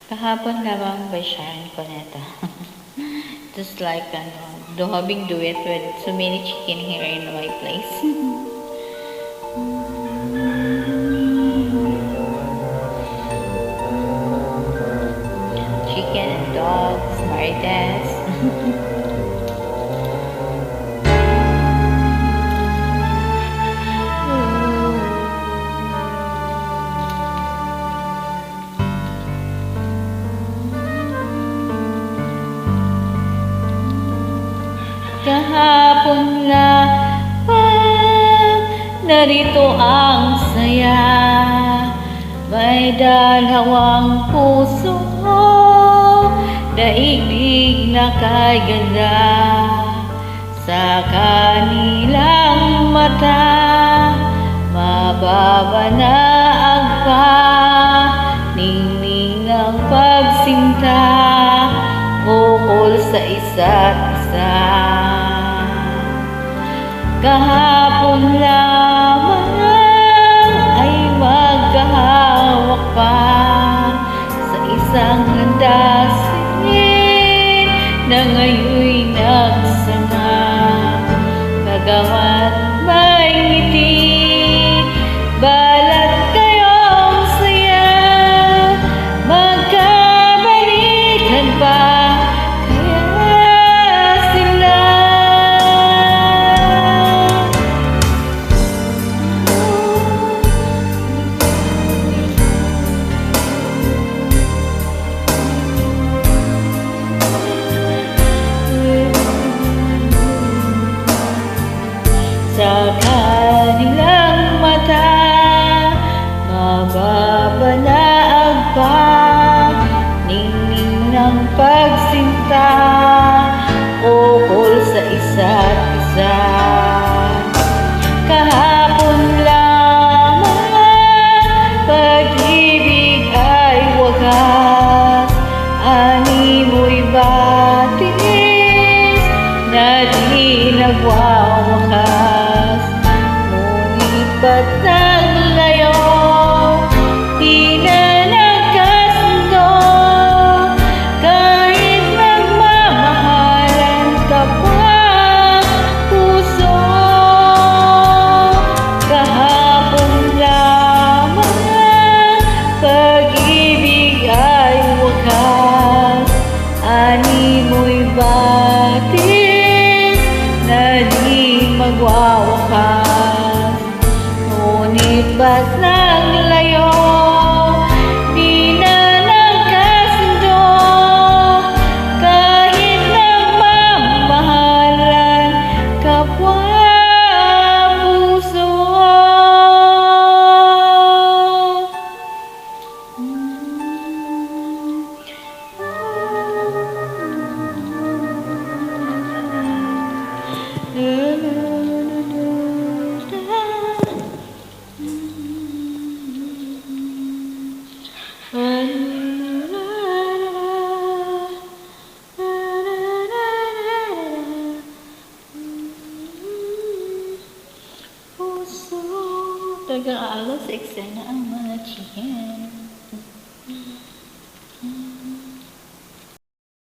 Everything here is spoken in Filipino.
Kahapon lamang by Sharon Cuneta. Just like the having duet with so many chicken here in my place. Chicken and dogs, marites. Kahapon lamang narito ang saya, may dalawang puso, daigdig na kay ganda. Sa kanilang mata, mababanaag pa, ningning ng pagsinta, ukol sa isa't isa. Kahapon lamang ay magkahawak pa sa isang landasin na ngayon'y nagsama. Bagamat may ngiti, balat kayong saya, magkabalikan pa sa kanilang mata, mababanaag pa, ningning ng pagsinta, ukol sa isa't isa. Kahapon lamang pag-ibig ay wagas, animoy batis na di nagwawakas. Ba't nang layo, di na nagkasundo, kahit nagmamahalan kapwa puso. Kahapon lamang pag-ibig ay wakas, animoy batis na di magwawakas. Ngunit ba't nang layo, di na nagkasundo, kahit nagmamahalan kapwa puso. Talagang aalas sa eksena ang mga chicken.